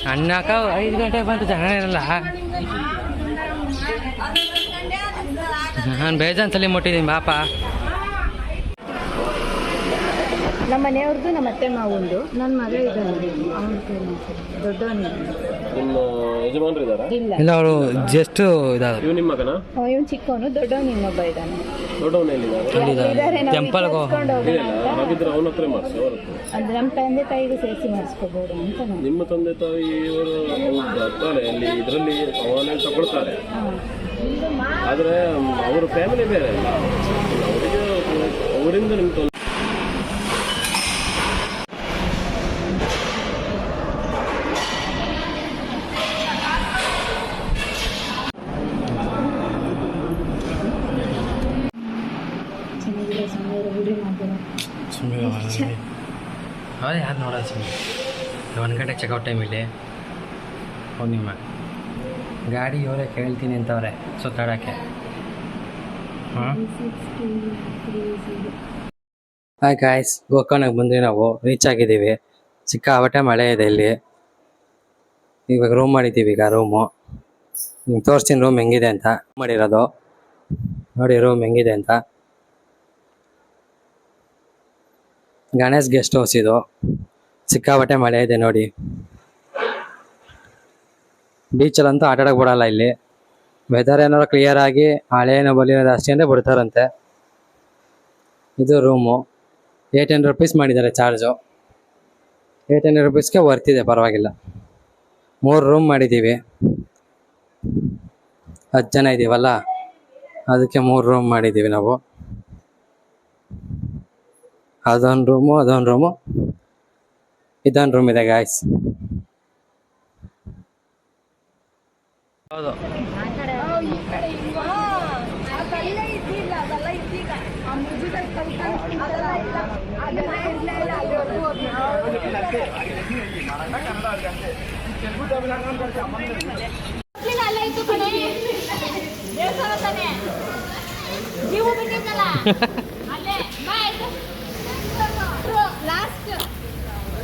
ಅನ್ನಕ 5 ಗಂಟೆಗೆ ಬಂತು, ಜನ ಇರಲ್ಲ. ನಾನು ಬೇಜಾನ್ ಸಲ ಮುಟ್ಟಿದ್ದೀನಿ ಬಾಪ. ನಮ್ಮ ಮನೆಯವ್ರದ್ದು ನಮ್ಮ ಅತ್ತೆ ಮಾವಂದು, ನನ್ನ ಮಗ ಇದ್ದಾನೆ, ಅವನ ದೊಡ್ಡವನು. ಇಲ್ಲ, ಅವರು ಜಸ್ಟ್ ಇವನು ಚಿಕ್ಕವನು, ದೊಡ್ಡವನು ಇನ್ನೊಬ್ಬ ಇದ್ದಾನೆ. ಟೆಂಪಲ್ಗೆ ಅಂದ್ರೆ ನಮ್ಮ ತಂದೆ ತಾಯಿಗೂ ಸೇರಿಸಿ ಮಾಡಿಸ್ಕೋಬಹುದು ಅಂತ. ನಿಮ್ಮ ತಂದೆ ತಾಯಿ ಇದರಲ್ಲಿ ತಗೊಳ್ತಾರೆ, ಆದರೆ ಅವರ ಫ್ಯಾಮಿಲಿ ಬೇರೆ ಅಲ್ಲ, ಅವರಿಂದ ನಿಮ್ಮ ಅದೇ ಯಾರು ನೋಡೋದು ಸುಮ್ಮನೆ 1 ಗಂಟೆ ಚೆಕ್ಔಟ್ ಟೈಮ್ ಇಲ್ಲಿ. ನಿಮ್ಮ ಗಾಡಿ ಇವರೇ ಕೇಳ್ತೀನಿ ಅಂತವ್ರೆ ಸುತ್ತಾಡೋಕ್ಕೆ. ಹಾಯ್ ಗಾಯ್ಸ್, ಗೋಕರ್ಣಕ್ಕೆ ಬಂದ್ವಿ, ನಾವು ರೀಚ್ ಆಗಿದ್ದೀವಿ. ಸಿಕ್ಕಾಪಟ್ಟೆ ಮಳೆ ಇದೆ ಇಲ್ಲಿ. ಇವಾಗ ರೂಮ್ ಮಾಡಿದ್ದೀವಿ. ಈಗ ರೂಮು ನಿಮ್ಗೆ ತೋರಿಸ್ತೀನಿ ರೂಮ್ ಹೆಂಗಿದೆ ಅಂತ. ಮಾಡಿರೋದು ನೋಡಿ ರೂಮ್ ಹೆಂಗಿದೆ ಅಂತ. ಗಣೇಶ್ ಗೆಸ್ಟ್ ಹೌಸ್ ಇದು. ಸಿಕ್ಕಾಪಟ್ಟೆ ಮಳೆ ಇದೆ ನೋಡಿ. ಬೀಚಲ್ಲಂತೂ ಆಟ ಆಡೋಕೆ ಬಿಡಲ್ಲ ಇಲ್ಲಿ. ವೆದರ್ ಏನಾದ್ರು ಕ್ಲಿಯರ್ ಆಗಿ ಹಳೇನೋ ಬಲಿನೋ ಜಾಸ್ತಿ ಅಂದರೆ ಬಿಡ್ತಾರಂತೆ. ಇದು ರೂಮು. 800 rupees ಮಾಡಿದ್ದಾರೆ ಚಾರ್ಜು. 800 rupeesಗೆ ವರ್ತಿದೆ, ಪರವಾಗಿಲ್ಲ. 3 ರೂಮ್ ಮಾಡಿದ್ದೀವಿ. 10 ಜನ ಇದ್ದೀವಲ್ಲ, ಅದಕ್ಕೆ 3 ರೂಮ್ ಮಾಡಿದ್ದೀವಿ ನಾವು. ಅದೊಂದು ರೂಮು, ಇದೊಂದು ರೂಮ್ ಇದೆ ಗಾಯ್ಸ್. ಹೌದು,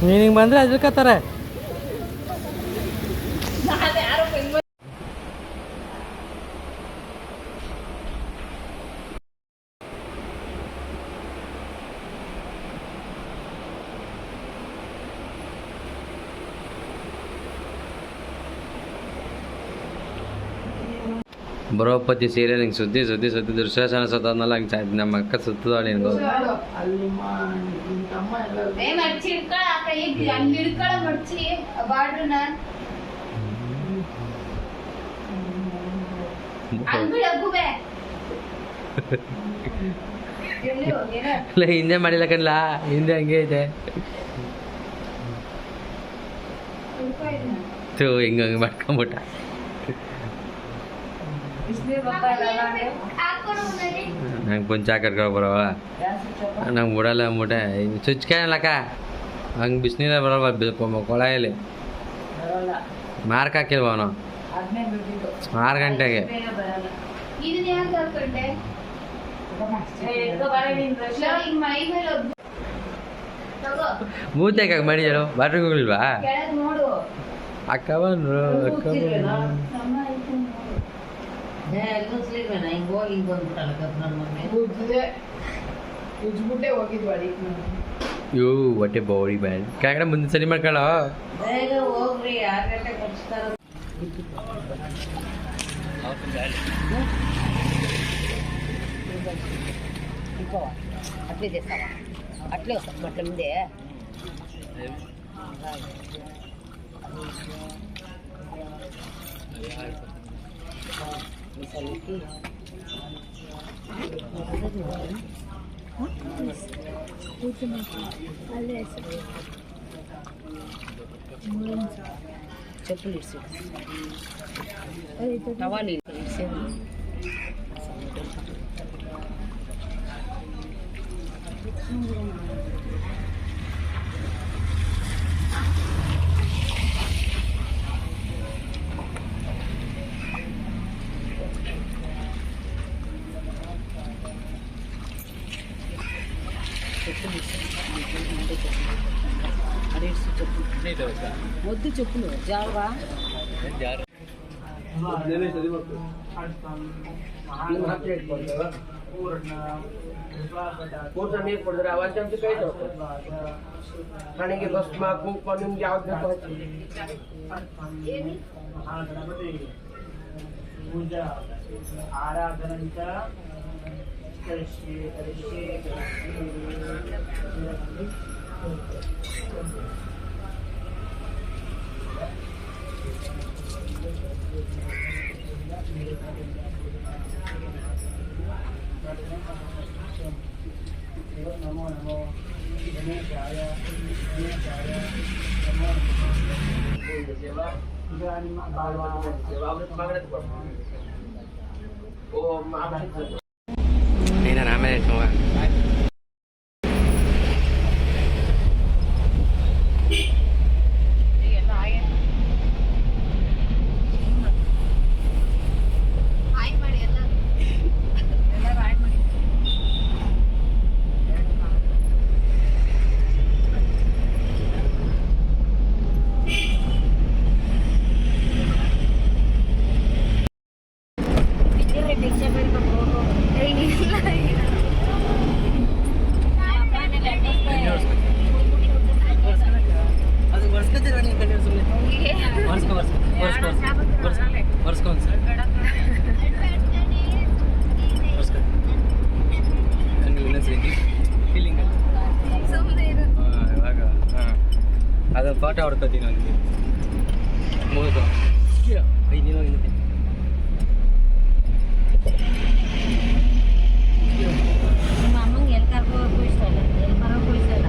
ನೀನಿಗೆ ಬಂದರೆ ಅದ್ರಕತ್ತಾರೆ. ಬರೋಪತಿ ಸೀರಿಯಲ್ ಹಿಂಗೆ ಸುದ್ದಿ ದುರ್ಶಾಸನ ಸತ್ತೋದ್ನಲ್ಲ, ಹಂಗೆ ನಮ್ಮ ಅಕ್ಕ ಸುತ್ತದಾಳೆ ಹಿಂಗೆ. ಹಿಂದೆ ಮಾಡಿಲ್ಲ ಕಣ್ಲ, ಹಿಂದೆ ಹಂಗೆ ಇದೆ. ಹಿಂಗೆ ಮಾಡ್ಕೊಂಬಿಟ್ಟ. ನಂಗೆ ಪುಂಚ ಕರ್ಕೊಂಡು ಬರವ, ನಂಗೆ ಬಿಡಲ್ಲ ಅಂದ್ಬಿಟ್ಟೆ. ಸ್ವಿಚ್ ಕಾಣಲ್ಲಕ್ಕ, ಹಂಗೆ ಬಿಸಿನೀರ ಬರಲ್ವ ಕೊಳಯಲ್ಲಿ. ಮಾರ್ಕ್ ಹಾಕಿಲ್ವ ಅವನು 6 ಗಂಟೆಗೆ. ಮೂತೆಗೆ ಮಾಡಿದ್ರು ಬಾಟ್ರಿಗಳಿಲ್ವಾ? ಅಕ್ಕ ಬಂದ್ರು, ಯೋ ಹೊಟ್ಟೆ ಬೋಡಿ ಬ್ಯಾಡ್ ಕೆಳಗಡೆ ಮುಂದೆ ಸರಿ ಮಾಡ್ಕೊಳ್ಳೋ. అట్లే వస్తాం బట్టల ముందే. చెప్పులు ఇడ్సి టవాలు ఇడ్సి చెప్పులు వద్దు చెప్పులు జావా ನೀರು ಕುಡಿದ್ರೆ ಒಂದು ಚಮಚ ಕೈ ನನಗೆ ಭಸ್ಮ ಕುಂಕುಮ ನಿಮ್ಗೆ ಯಾವ್ದು पूजा आराधनं च करिष्ये नमो नमो गणेशाय नमो सेवा ನೀನು ಆಮೇಲೆ ಇಟ್ಕೊಂಬ. ಅದೊಂದು ಫೋಟೋ ಹೊಡ್ಕೋತೀನಿ ಅವನಿಗೆ ಮುಗಿದು 5 ದಿನ ಹಿಂದೆ. ನಮ್ಮ ಅಮ್ಮಂಗೆ ಎಲ್ಲಿ ಕರ್ಕೋಬೇಕು ಇಷ್ಟ ಇಲ್ಲ, ಎಲ್ಲಿ ಬರೋಕ್ಕೂ ಇಷ್ಟ ಇಲ್ಲ.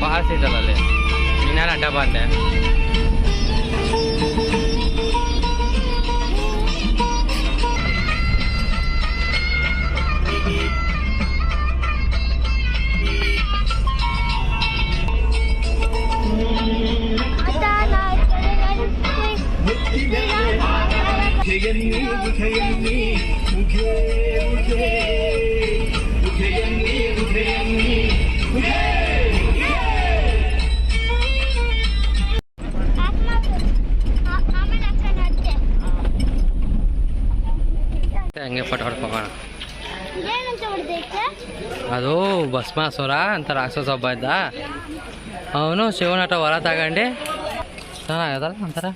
ಪಾಸ್ ಐತಲ್ಲ ಅಲ್ಲಿ, ನೀನ್ಯಾರು ಅಡ್ಡ ಬಂದೆ. ಹಂಗೆ ಫೋಟೋ ಹೊಡ್ಕೋಣ. ಅದು ಭಸ್ಮಾಸುರ ಅಂತ ರಾಕ್ಷಸ ಒಬ್ಬ ಇದ್ದ, ಅವನು ಶಿವನಟ ಹೊರ ತಗೊಂಡು ಚೆನ್ನಾಗದಲ್ಲ ಒಂಥರ.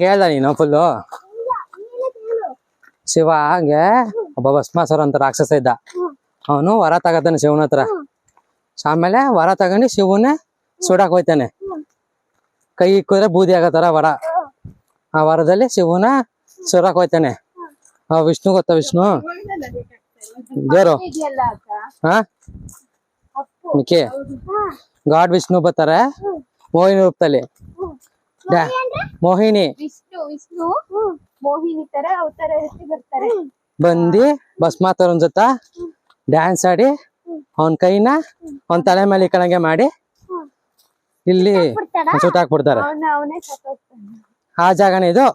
ಕೇಳ್ದ ನೀನು ಫುಲ್ಲು? ಶಿವ ಹಂಗೆ ಒಬ್ಬ ಭಸ್ಮಾಸುರ ಅಂತ ರಾಕ್ಷಸ ಇದ್ದ, ಅವನು ವರ ತಗತಾನೆ ಶಿವನ ಹತ್ರ. ಆಮೇಲೆ ವರ ತಗೊಂಡು ಶಿವನೇ ಸುಡಾಕ್ ಹೋಯ್ತಾನೆ. ಕೈ ಇಕ್ಕಿದ್ರೆ ಬೂದಿ ಆಗತ್ತಾರ ವರ. ಆ ವರದಲ್ಲಿ ಶಿವನ ಸುಡಾಕ್ ಹೋಯ್ತಾನೆ. ವಿಷ್ಣು ಗೊತ್ತಾ? ವಿಷ್ಣು ದೇವ್ರು. ಹಾ ಮಿಕ್ಕಿ ಗಾಡ್ ವಿಷ್ಣು ಬರ್ತಾರೆ ಮೋಹಿನಿ ರೂಪದಲ್ಲಿ. ಮೋಹಿನಿ ಮೋಹಿನಿ ತರ ಅವತಾರ ಬರ್ತಾರೆ. ಬಂದಿ ಭಸ್ಮಾತರನ್ ಜೊತೆ ಡ್ಯಾನ್ಸ್ ಆಡಿ ಅವನ್ ಕೈನ ಅವನ್ ತಲೆ ಮೇಲೆ ಇಕ್ಕಣಂಗೆ ಮಾಡಿ ಇಲ್ಲಿ ಸುಟ್ಟಾಕ್ಬಿಡ್ತಾರೆ. ಆ ಜಾಗನೇ ಇದು,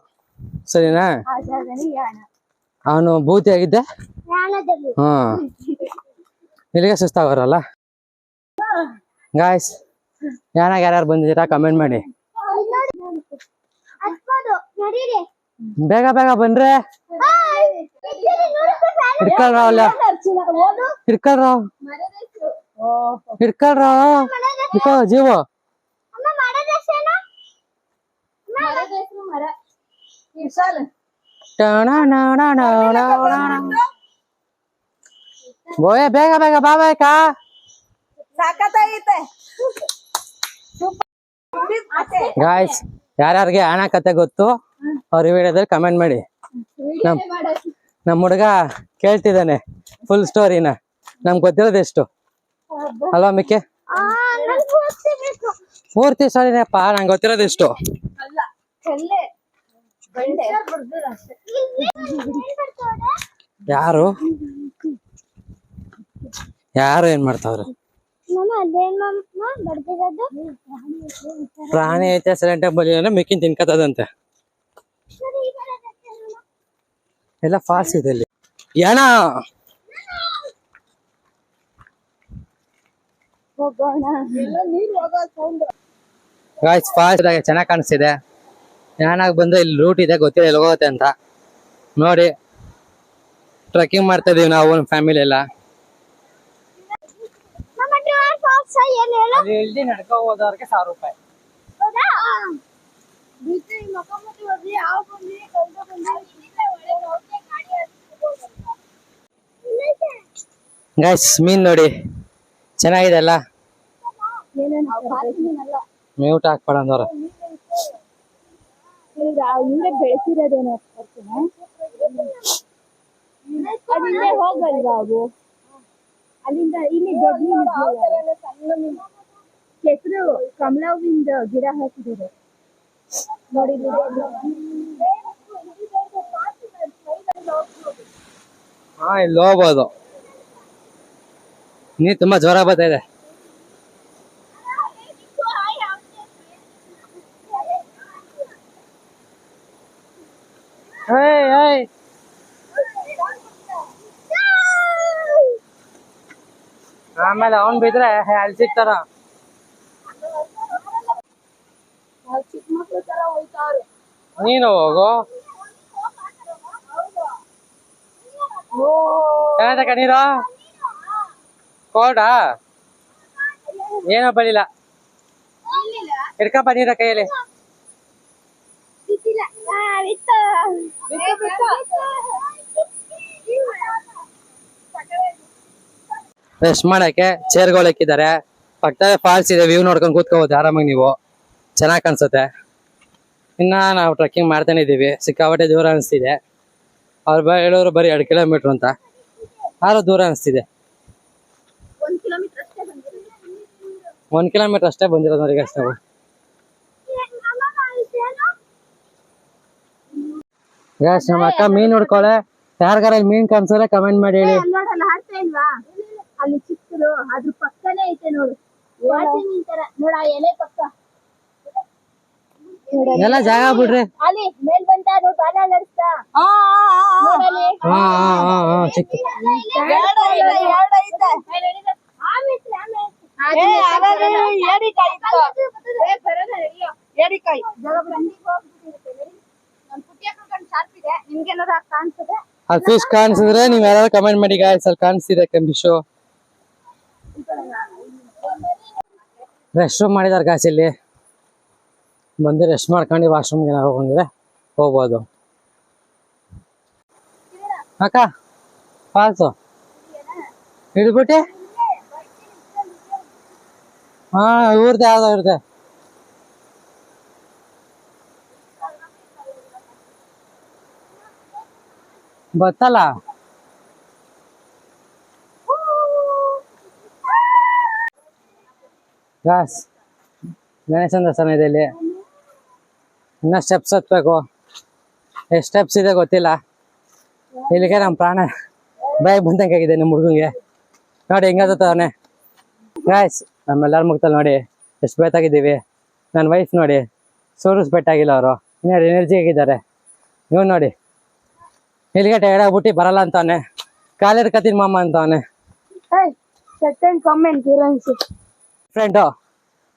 ಸರಿನಾ? ಅವನು ಭೂತಿ ಆಗಿದ್ದೆ. ಇಲ್ಲಿಗೆ ಸುಸ್ತಾಗೋರಲ್ಲ ಗಾಯ್ಸ್. ಯಾನಾಗ ಯಾರ್ಯಾರು ಬಂದಿದ್ದೀರಾ ಕಮೆಂಟ್ ಮಾಡಿ. ಬೇಗ ಬೇಗ ಬನ್ರೆ. ಹಿಡ್ಕೊಳ್ರಾವ್ ಅಲ್ಲ, ಹಿಡ್ಕೊಳ್ರಾವ್ ಹಿಡ್ಕೊಳ್ರಾವ್ ಹಿಡ್ಕೋ ಜೀವ. ಬೋಯ್ ಬೇಗ ಬೇಗ ಬಾಬಾಯ್ಕ. ಗಾಯ್ಸ್ ಯಾರ್ಯಾರಿಗೆ ಹಣ ಕತೆ ಗೊತ್ತು ಅವ್ರ ವಿಡಿಯೋದಲ್ಲಿ ಕಮೆಂಟ್ ಮಾಡಿ. ನಮ್ಮ ಹುಡುಗ ಕೇಳ್ತಿದ್ದಾನೆ ಫುಲ್ ಸ್ಟೋರಿನ. ನಮ್ಗೆ ಗೊತ್ತಿರೋದು ಎಷ್ಟು ಅಲ್ವಾ ಮಿಕ್ಕೆ? ಪೂರ್ತಿ ಸ್ಟೋರಿನಪ್ಪ, ನಂಗೆ ಗೊತ್ತಿರೋದು ಎಷ್ಟು. ಯಾರು ಯಾರು ಏನ್ ಮಾಡ್ತಾವ್ರೆ? ಪ್ರಾಣಿ ಐತೆ ಸೈಲೆಂಟ್ ಆಗಿ ಬಲಿ ಅಂದ್ರೆ ಮಿಕ್ಕಿನ ತಿನ್ಕತ್ತದಂತೆ. ಎಲ್ಲ ಫಾಲ್ಸ್ ಇದೆ ಇಲ್ಲಿ. ಏನ ಗಾಯ್ಸ್ ಫಾಲ್ಸ್ ಚೆನ್ನಾಗಿ ಕಾಣಿಸ್ತಿದೆ. ಏನಾಗ ಬಂದ್ರೆ ಇಲ್ಲಿ ರೂಟ್ ಇದೆ, ಗೊತ್ತಿಲ್ಲ ಎಲ್ಲಿ ಹೋಗುತ್ತೆ ಅಂತ. ನೋಡಿ ಟ್ರೆಕ್ಕಿಂಗ್ ಮಾಡ್ತಾ ಇದೀವಿ ನಾವು ನಮ್ಮ ಫ್ಯಾಮಿಲಿ ಎಲ್ಲ. ನಡ್ಕೊ ಹೋದವ್ರಿಗೆ 1000 ರೂಪಾಯಿ. ಗೈಸ್ ಮೀನ್ ನೋಡಿ ಚೆನ್ನಾಗಿದೆ ಅಲ್ಲ. ಮ್ಯೂಟ್ ಹಾಕ್ಬೇಡ ಅಂದವ್ರ. ಬೆಳೆಸಿರೋದೇನೋ ಹೋಗಲ್ವಾ ಅವು? ಅಲ್ಲಿಂದ ಇಲ್ಲಿ ಹೆಸರು ಕಮಲ ಹೂವಿಂದ ಗಿಡ ಹಾಕಿದ್ದಾರೆ ನೋಡಿ. ಹಾ ಇಲ್ಲಿ ಹೋಗ್ಬೋದು. ನೀರ್ ತುಂಬಾ ಜ್ವರ ಬರ್ತಾ ಇದೆ. ಆಮೇಲೆ ಅವನ್ ಬಿದ್ರೆ ಅಲ್ಲಿ ಸಿಗ್ತಾರ. ನೀನು ಹೋಗು. ಚೆನ್ನಾಗ ನೀರು ಕೋಲ್ಡಾ? ಏನೋ ಬಲಿಲ್ಲ. ಹಿಡ್ಕಪ್ಪ ನೀರ ಕೈಯಲ್ಲಿ. ರೆಸ್ಟ್ ಮಾಡಕ್ಕೆ ಚೇರ್ಗಳು ಹಾಕಿದ್ದಾರೆ. ಪಕ್ಕದ ಫಾಲ್ಸ್ ಇದೆ, ವ್ಯೂ ನೋಡ್ಕೊಂಡು ಕೂತ್ಕೋಬೋದು ಆರಾಮಾಗಿ ನೀವು. ಚೆನ್ನಾಗಿ ಕಾಣಿಸುತ್ತೆ. ಇನ್ನ ನಾವು ಟ್ರೆಕ್ಕಿಂಗ್ ಮಾಡ್ತಾನೆ ಇದೀವಿ. ಸಿಕ್ಕಾಪಟ್ಟೆ ದೂರ ಅನಿಸ್ತಿದೆ. ಅವ್ರು ಹೇಳೋರು ಬರೀ 2 ಕಿಲೋಮೀಟರ್ ಅಂತ, ಆದ್ರೂ ದೂರ ಅನಿಸ್ತಿದೆ. 1 ಕಿಲೋಮೀಟರ್ ಅಷ್ಟೇ ಬಂದಿರೋದು ನೋಡಿ ಅಷ್ಟೇ ನಾವು. ಗ್ಯಾಸ್ ನಮ್ಮ ಅಕ್ಕ ಮೀನ್ ನೋಡ್ಕೊಳೆ. ಯಾರಿಗಾರ ಮೀನ್ ಕಾಣಿಸಿದ್ರೆ ಕಮೆಂಟ್ ಮಾಡಿ ಹೇಳಿ. ಅಲ್ಲಿ ಚಿಕ್ಕದು ಅದ್ರ ಪಕ್ಕನೇ ಐತೆ ನೋಡು. ನೋಡ ಎಲೆ ಪಕ್ಕ ಎಲ್ಲ ಜಾಗ ಬಿಡ್ರಿ. ಅಲ್ಲಿ ಮೇಲ್ ಬಂತ ನೋಡ್ ಬಾಲ ನಡೆಸ್ತಾ. ಚಿಕ್ಕ ಅಲ್ಲಿ ಫಿಶ್ ಕಾಣಿಸಿದ್ರೆ ನೀವ್ ಯಾರು ಕಮೆಂಟ್ ಮಾಡಿ ಗಾಯ್ಸ್. ಅಲ್ಲಿ ಕಾಣಿಸ್ತಿದೆ ಫಿಶು. ರೆಸ್ಟ್ ರೂಮ್ ಮಾಡಿದಾರೆ ಗಾಯ್ಸ್. ಇಲ್ಲಿ ಬಂದು ರೆಸ್ಟ್ ಮಾಡ್ಕೊಂಡು ವಾಶ್ರೂಮ್ಗೆ ಏನಾರು ಹೋಗಂಗಿದ್ರೆ ಹೋಗ್ಬೋದು. ಅಕ್ಕ ಫಾಲ್ಸು ಹಿಡ್ಬಿಟ್ಟೆ ಹಾ ಇವ್ರದ್ದು ಯಾವ್ದೋ ಇರುತ್ತೆ ಗೊತ್ತಲ್ಲ ಗಾಸ್ ಗಣೇಶನ ದರ್ಶನ ಇದೆ ಇಲ್ಲಿ ಇನ್ನ ಸ್ಟೆಪ್ಸ್ ಹತ್ಬೇಕು ಎಷ್ಟು ಸ್ಟೆಪ್ಸ್ ಇದೆ ಗೊತ್ತಿಲ್ಲ ಇಲ್ಲಿಗೆ ನಮ್ಮ ಪ್ರಾಣ ಬಾಯಿಗೆ ಬಂದಂಗಾಗಿದೆ ನಮ್ಮ ಹುಡುಗಂಗೆ ನೋಡಿ ಹೆಂಗವನೆ ಗಾಯ್ಸ್ ನಮ್ಮೆಲ್ಲರ ಮುಗ್ತಲ್ಲಿ ನೋಡಿ ಎಷ್ಟು ಬೇತಾಗಿದ್ದೀವಿ ನನ್ನ ವೈಫ್ ನೋಡಿ ಸೂರಸ್ ಬೆಟ್ಟಾಗಿಲ್ಲ ಅವರು ಇನ್ನೆರಡು ಎನರ್ಜಿ ಆಗಿದ್ದಾರೆ ಇವ್ ನೋಡಿ ಇಲ್ಲಿಗೆ ಟೈರ್ಡ್ ಆಗ್ಬಿಟ್ಟು ಬರಲ್ಲ ಅಂತವನೆ ಕಾಲೇರ್ ಕತ್ತಿನ ಮಾಮ ಅಂತವನೆ ಸೆಕೆಂಡ್ ಕಾಮೆಂಟ್ ಇರನ್ಸಿ ಫ್ರೆಂಡು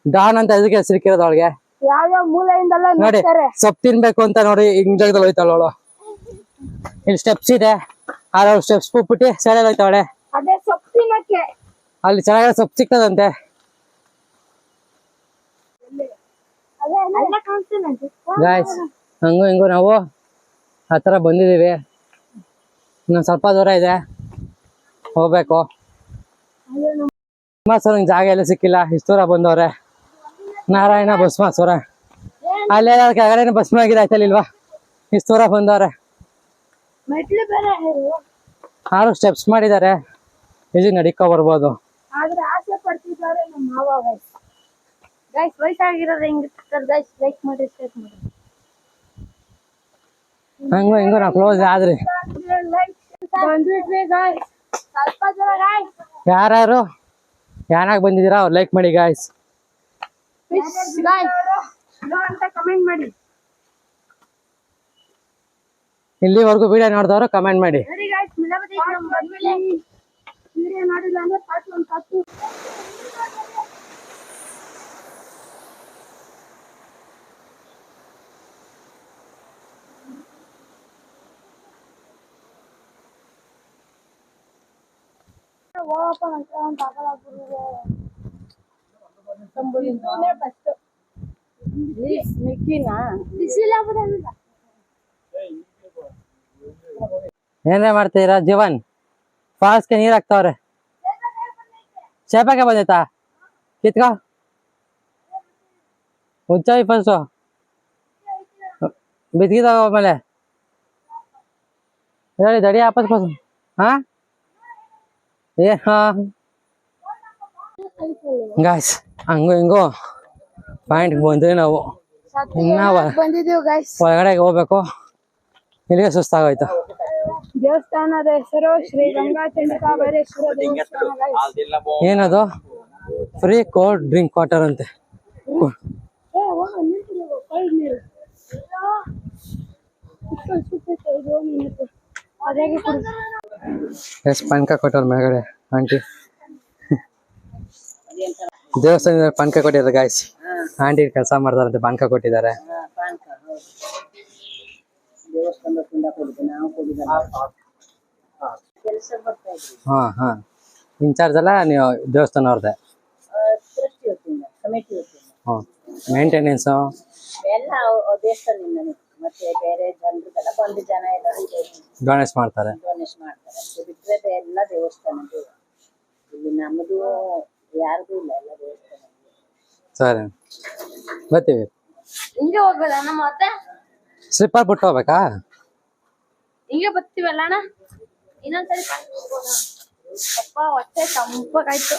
ಡಾನ್ ಅಂತ ಇದಕ್ಕೆ ಸಿಕ್ಕಿರೋದು ಅವಳಿಗೆ ಯಾವ್ಯಾವ ಮೂಲೆಯಿಂದೆಲ್ಲ ನೋಡಿ ನೋಡ್ತಾರೆ ಸೊಪ್ಪು ತಿನ್ಬೇಕು ಅಂತ ನೋಡಿ ಹಿಂಗ್ ಜಾಗದಲ್ಲಿ ಹೋಯ್ತಾಳ ಅವಳು ಇಲ್ಲಿ ಸ್ಟೆಪ್ಸ್ ಇದೆ ಆದ್ರೆ ಸ್ಟೆಪ್ಸ್ ಬಿಟ್ಬಿಟ್ಟು ಸೈಡಲ್ಲಿ ಹೋಯ್ತಾವಳೆ ಅದೇ ಸೊಪ್ಪು ತಿನ್ನಕ್ಕೆ ಅಲ್ಲಿ ಚೆನ್ನಾಗಿರೋ ಸೊಪ್ಪು ಸಿಗ್ತದಂತೆ ಅದೇ ಅಲ್ಲ ಕಾಣಿಸ್ತಾನಂತೆ ಗಾಯ್ಸ್ ಹಂಗು ಹಿಂಗು ನಾವು ಹತ್ರ ಬಂದಿದೀವಿ ಇನ್ನೊಂದು ಸ್ವಲ್ಪ ದೂರ ಇದೆ ಹೋಗ್ಬೇಕು ಭಸ್ಮಾಸುರ ಜಾಗ ಎಲ್ಲ ಸಿಕ್ಕಿಲ್ಲ ಇಷ್ಟು ದೂರ ಬಂದವ್ರೆ ನಾರಾಯಣ ಭಸ್ಮಾಸುರ ಅಲ್ಲೇ ಕೆಳಗಡೆ ಭಸ್ಮ ಆಗಿದೆ ಆಯ್ತಲ್ಲಿಲ್ವಾ ಇಷ್ಟು ದೂರ ಬಂದವ್ರೆ ಮೆಟ್ಲು ಬೇರೆ ಆರು ಸ್ಟೆಪ್ಸ್ ಮಾಡಿದ್ದಾರೆ ಇದು ನಡಿಕೊ ಬರ್ಬೋದು ಆದ್ರೆ ಆಸೆ ಪಡ್ತಿದ್ದಾರೆ ನಮ್ಮ ಮಾವ ಗೈಸ್ ಗೈಸ್ ವಯಸ್ಸಾಗಿರೋದು ಹೆಂಗಿರ್ತಾರೆ ಗೈಸ್ ಲೈಕ್ ಮಾಡಿ ಶೇರ್ ಮಾಡಿ ಹಂಗು ಹಿಂಗು ನಾವು ಕ್ಲೋಸ್ ಆದ್ರಿ ಬಂದ್ಬಿಟ್ವಿ ಗೈಸ್ ಸ್ವಲ್ಪ ಜನ ಗೈಸ್ ಯಾರು ಯಾನಾಗ ಬಂದಿದ್ದೀರಾ ಅವ್ರು ಲೈಕ್ ಮಾಡಿ ಗಾಯ್ಸ್ ಗೈಸ್ ನೋ ಅಂತ ಕಮೆಂಟ್ ಮಾಡಿ ಇಲ್ಲಿವರೆಗೂ ವಿಡಿಯೋ ನೋಡಿದವರು ಕಮೆಂಟ್ ಮಾಡಿ ಸರಿ ಗೈಸ್ ಮಿಲಾವತಿ ನಮ್ಮ ಬಂದ್ಮೇಲೆ ವಿಡಿಯೋ ನೋಡಿಲ್ಲ ಅಂದ್ರೆ ಪಾರ್ಟ್ 1 ಪಾರ್ಟ್ 2 ಏನ್ರೇ ಮಾಡ್ತೀರಾ ಜೀವನ್ ಫಾಲ್ಸ್ಗೆ ನೀರ್ ಹಾಕ್ತಾವ್ರೆ ಸೇಪಕ್ಕೆ ಬಂದೈತಾ ಕಿತ್ಕೋ ಹುಚ್ಚಾಯಿ ಫಸ್ಟು ಬಿದ್ಗಿದಾವ ಆಮೇಲೆ ಹೇಳಿ ದಡಿ ವಾಪಸ್ ಬಸ್ ಹಾ ಏ ಹಾ ಗಾಯ್ಸ್ ಹಂಗು ಹಿಂಗು ಪಾಯಿಂಟ್ ಬಂದ್ರಿ ನಾವು ಇನ್ನ ಬಂದಿದ್ದೀವಿ ಗೈಸ್ ಒಳಗಡೆ ಹೋಗ್ಬೇಕು ಇಲ್ಲಿಗೆ ಸುಸ್ತಾಗೋಯ್ತು ದೇವಸ್ಥಾನದ ಹೆಸರು ಶ್ರೀ ಗಂಗಾಚಂಡಿಕಾಭೈರೇಶ್ವರ ದೇವಸ್ಥಾನ ಗೈಸ್ ಏನದು ಫ್ರೀ ಕೋಲ್ಡ್ ಡ್ರಿಂಕ್ ವಾಟರ್ ಅಂತೆ ಎಸ್ ಪಾನಕ ಕೊಟ್ಟವ್ರ ಮೇಲ್ಗಡೆ ಆಂಟಿ ದೇವಸ್ಥಾನದ ಪಾನಕ ಕೊಟ್ಟಿದ್ದಾರೆ ಗಾಯ್ಸ್ ಆಂಟಿ ಕೆಲಸ ಮಾಡ್ತಾರಂತೆ ಪಾನಕ ಕೊಟ್ಟಿದ್ದಾರೆ ಹಾ ಹಾ ಇನ್ಚಾರ್ಜ್ ಅಲ್ಲ ನೀವು ದೇವಸ್ಥಾನ ಅವ್ರದ್ದೆ ಹ್ಞೂ ಮೇಂಟೆನೆನ್ಸ್ ಎಲ್ಲ ದೇವಸ್ಥಾನದಿಂದನೇ ಮತ್ತೆ ಬೇರೆ ಜನರಿಗೆಲ್ಲ ಬಂದು ಜನ ಎಲ್ಲರೂ ಡೊನೇಟ್ ಮಾಡ್ತಾರೆ ಡೊನೇಟ್ ಮಾಡ್ತಾರೆ ಅದು ಬಿಟ್ಟರೆ ಎಲ್ಲ ದೇವಸ್ಥಾನದ್ದು ಇಲ್ಲಿ ನಮ್ಮದು ಯಾರ್ದು ಇಲ್ಲ ಎಲ್ಲ ದೇವಸ್ಥಾನ ಸರಿ ಬರ್ತೀವಿ ಹಿಂಗೆ ಹೋಗ್ಬೋದ ನಮ್ಮ ಮತ್ತೆ ಸ್ಲಿಪ್ಪರ್ ಬಿಟ್ಟು ಹೋಗ್ಬೇಕಾ ಹಿಂಗೆ ಬರ್ತೀವಲ್ಲ ಅಣ್ಣ ಇನ್ನೊಂದ್ಸರಿ ಅಪ್ಪ ಹೊಟ್ಟೆ ತಂಪಾಗಾಯ್ತು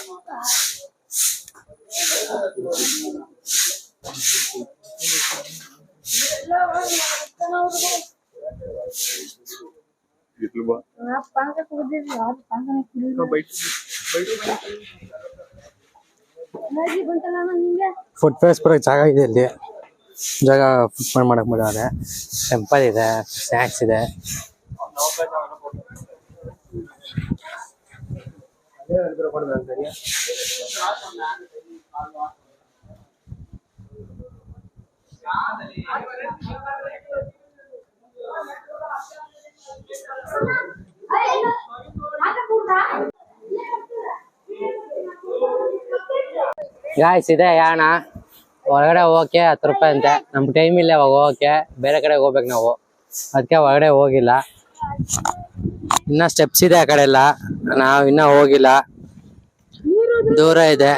ಪಾನಕ ಕುಡಿದಿದ್ವಿ ಯಾರು ಪಾನಕನೇ ಕುಡಿದಿಲ್ಲ ಬಂತಲ್ಲ ನಿಂಗೆ ಫುಡ್ ಫೇಸ್ ಬರೋಕ್ಕೆ ಜಾಗ ಇದೆ ಇಲ್ಲಿ ಜಾಗ ಫುಡ್ ಮಾಡಕ್ ಬಿಡೋರೆ ಟೆಂಪಲ್ ಇದೆ ಸ್ನ್ಯಾಕ್ಸ್ ಇದೆ ಗಾಯ್ಸ್ ಇದೆ ಯಾಣ ಹೊರಗಡೆ ಹೋಗಕ್ಕೆ 10 ರೂಪಾಯಿ ಅಂತೆ ನಮ್ಗೆ ಟೈಮ್ ಇಲ್ಲ ಅವಾಗ ಹೋಗಕ್ಕೆ ಬೇರೆ ಕಡೆ ಹೋಗ್ಬೇಕು ನಾವು ಅದಕ್ಕೆ ಹೊರಗಡೆ ಹೋಗಿಲ್ಲ ಇನ್ನ ಸ್ಟೆಪ್ಸ್ ಇದೆ ಆ ಕಡೆ ಎಲ್ಲ ನಾವಿನ್ನ ಹೋಗಿಲ್ಲ, ದೂರ ಇದೆ,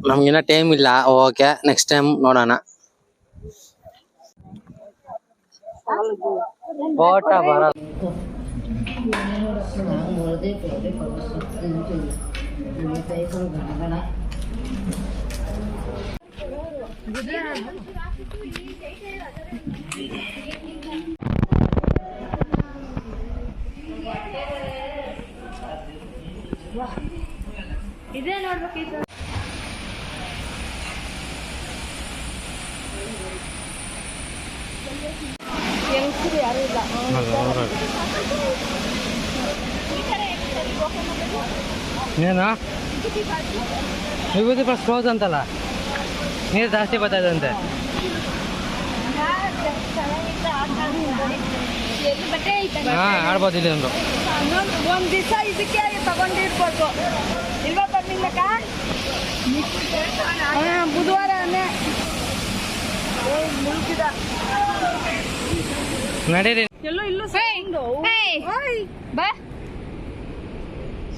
ನಮ್ಗಿನ್ನ ಟೈಮ್ ಇಲ್ಲ ಹೋಗಕ್ಕೆ. ನೆಕ್ಸ್ಟ್ ಟೈಮ್ ನೋಡೋಣ. ಓಟ ಬರ ಇದೇ ನೋಡ್ಬೇಕಿತ್ತು. ಹೆಂಗಸರು ಯಾರು ಇಲ್ಲ. ಏನು ವಿಭೂತಿ ಪ್ಲಸ್ ಕ್ಲೋಸ್ ಅಂತಲ್ಲ, ನೀರು ಜಾಸ್ತಿ ಬರ್ತಾ ಇದಂತೆ. ಹಾ ಆಡ್ಬೋದು ಇಲ್ಲಿ ಒಂದು ಒಂದ್ ದಿವಸ ಇದಕ್ಕೆ ತಗೊಂಡಿರ್ಬೇಕು ಇಲ್ವಾ ಬರ್ಲಿಲ್ಲಕ್ಕ? ಬುಧವಾರನೇ ಮುಳುಗಿದ ನಡೀರಿ. ಎಲ್ಲೋ ಇಲ್ಲೂ ಬಾ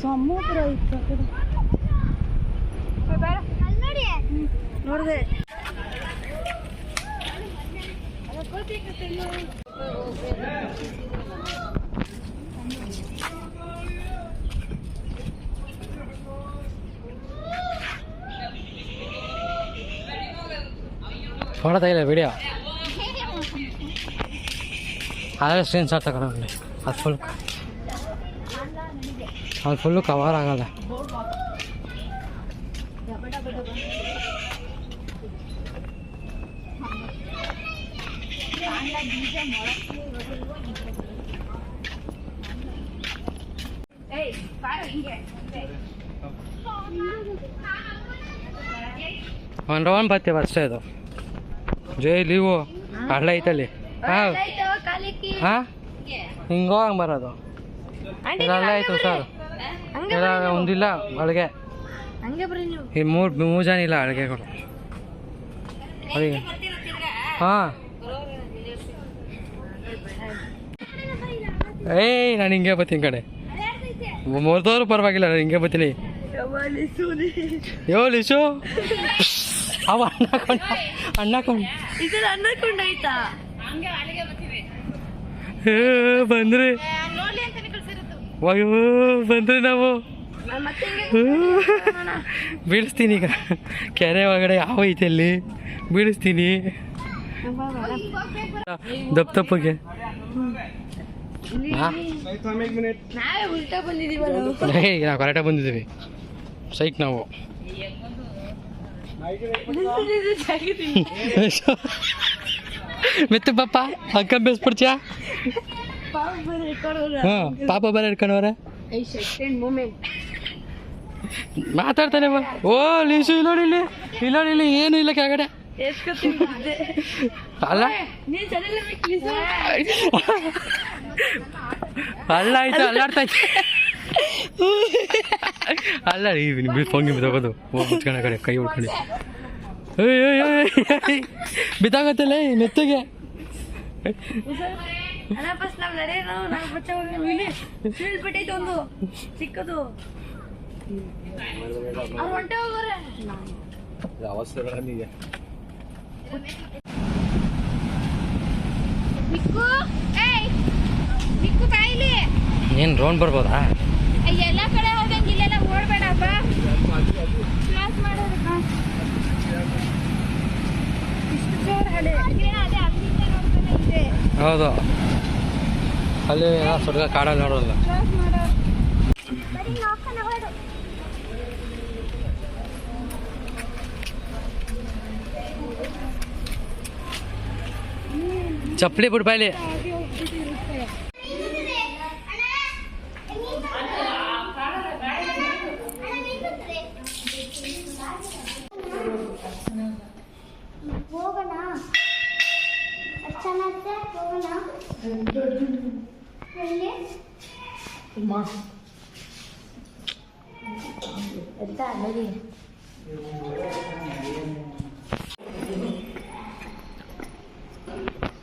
ಸಮುದ್ರ ಇತ್ತು ನೋಡಿದೆ. ಫೋಟೋ ತೆಗಿಲ್ಲ, ವಿಡಿಯೋ ಆದರೆ ಸ್ಕ್ರೀನ್ ಶಾಟ್ ತಗೊಂಡು ಅದು ಫುಲ್ಲು ಕವರ್ ಆಗಲ್ಲ. ಒಂದು ರೌಂಡ್ ಬರ್ತೀವಿ ಅಷ್ಟೇ. ಇದು ಜೈ ಲೀವು ಹಳ್ಳ ಐತಲ್ಲಿ. ಹಾಂ ಹಾಂ ಹಿಂಗೆ ಹೋಗಂಗೆ ಬರೋದು. ಇದೆಲ್ಲ ಆಯ್ತು ಸರ್, ಇಲ್ಲ ಒಂದಿಲ್ಲ ಅಡುಗೆ, ಈ ಮೂರು ಜನ ಇಲ್ಲ ಅಡುಗೆಗಳು. ಅಡಿಗೆ ಹಾಂ ಏಯ್ ನಾನು ಹಿಂಗೆ ಬರ್ತೀನಿ ಕಡೆ ಮುರಿದವ್ರು ಪರವಾಗಿಲ್ಲ, ನಾನು ಹಿಂಗೆ ಬರ್ತೀನಿ. ಯೋ ಲಿಶು ಅವ ಅಣ್ಣಕೊಂಡು ಬಂದ್ರಿ ಅಯ್ಯೋ ಬಂದ್ರಿ ನಾವು ಬೀಳಿಸ್ತೀನಿ ಈಗ. ಕೆರೆ ಒಳಗಡೆ ಯಾವ ಐತೆ ಅಲ್ಲಿ ಬೀಳಿಸ್ತೀನಿ ದಪ್ಪಗೆ. ನಾವು ಕರೆಕ್ಟಾಗಿ ಬಂದಿದ್ದೀವಿ ಸೈಕ್ ನಾವು. ಮೆತ್ತು ಪಾಪ ಅಕ್ಕ ಬೇಸ್ಬಿಡ್ತೀಯಾ? ಹಾಂ ಪಾಪ ಬರ ಇಟ್ಕೊಂಡವ್ರೆ ಮಾತಾಡ್ತಾನೆ. ಓ ಲೀಸು ಇಲ್ಲೋಡಿಲ್ಲಿ ಇಲ್ಲೋಡಿಲ್ಲಿ ಏನೂ ಇಲ್ಲ ಕೆಳಗಡೆ. ಅಲ್ಲ ಅಲ್ಲ ಆಯ್ತು ಅಲ್ಲಾಡ್ತಾಯ್ತು. ಅಲ್ಲ ಫೋನ್ ತಗೋದು ಮುಚ್ಕೊಂಡ ಕಡೆ ಕೈ ಹೊಡ್ಕೊಂಡು ಬಿದ್ದಾಗತ್ತಲ್ಲ ಮೆತ್ತಗೆ. ಚಿಕ್ಕದು ಅವಸ್ಥೆಗಳಲ್ಲಿದೆ. ಏನು ರೌಂಡ್ ಬರ್ಬೋದಾ? ಎಲ್ಲ ಕಡೆ ಹೋಗಂಗ ಇಲ್ಲೆಲ್ಲ ಓಡ್ಬೇಡಪ್ಪ. ಕ್ಲಾಸ್ ಮಾಡೋದಕ್ಕ ಇಷ್ಟು ಜೋರ್ ಹಳೆ ಹೌದು, ಅಲ್ಲಿ ಸ್ವರ್ಗ ಕಾಡಲ್ಲಿ ನೋಡೋಲ್ಲ. ಕ್ಲಾಸ್ ಮಾಡೋ ಚಪ್ಪಲಿ ಬಿಡು ಬಾಯ್ಲಿ. ಹೋಗೋಣ ಚೆನ್ನಾಗಿದೆ ಹೋಗೋಣ.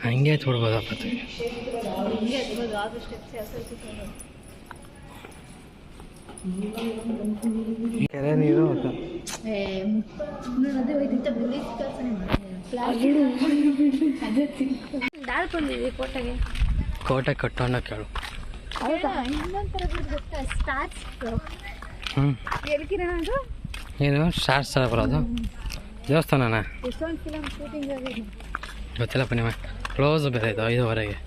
ಹಂಗೆ ತೊಡ್ಬೋದಪ್ಪ. ಕೆರೆ ನೀರು ಕೋಟೆಗೆ ಕೋಟೆ ಕಟ್ಟೋಣ ಕೇಳು. ಹೌದಾ? ಇನ್ನೊಂಥರ ಗೊತ್ತಾ ಸ್ಟಾರ್ಸ್ ಹ್ಞೂ ಎಲ್ಕಿರೋದು ಏನು ಸ್ಟಾರ್ಸ್ ಬರೋದು ದೇವಸ್ಥಾನನ ಎಷ್ಟೊಂದು ಫಿಲಮ್ ಶೂಟಿಂಗ್ ಆಗಿದೆ. ಗೊತ್ತಿಲ್ಲಪ್ಪ ನಿಮ್ಮ ಕ್ಲೋಸ್ ಬೇರೆ ಇದು 5:30ಗೆ.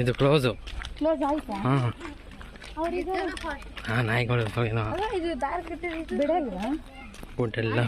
ಇದು ಕ್ಲೋಸು. ಕ್ಲೋಸ್ ಆಯ್ತಾ? ಹಾಂ ಅವ್ರಿಗೆ ಹಾಂ ನಾಯಿಗಳು ಏನೋ ಇದು ದಾರ ಕಟ್ಟಿದ್ದು ಬಿಡಲ್ವಾ? ಫುಡ್ ಎಲ್ಲ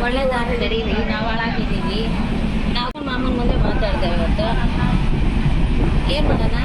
ಒಳ್ಳೇದಾರ ನಡೀರಿ. ನಾವು ಹಾಳಾಗಿದ್ದೀವಿ. ನಾವು ಮಾಮನ ಮುಂದೆ ಮಾತಾಡ್ತೇವೆ ಇವತ್ತು. ಏನು ಮಾಡೋಣ?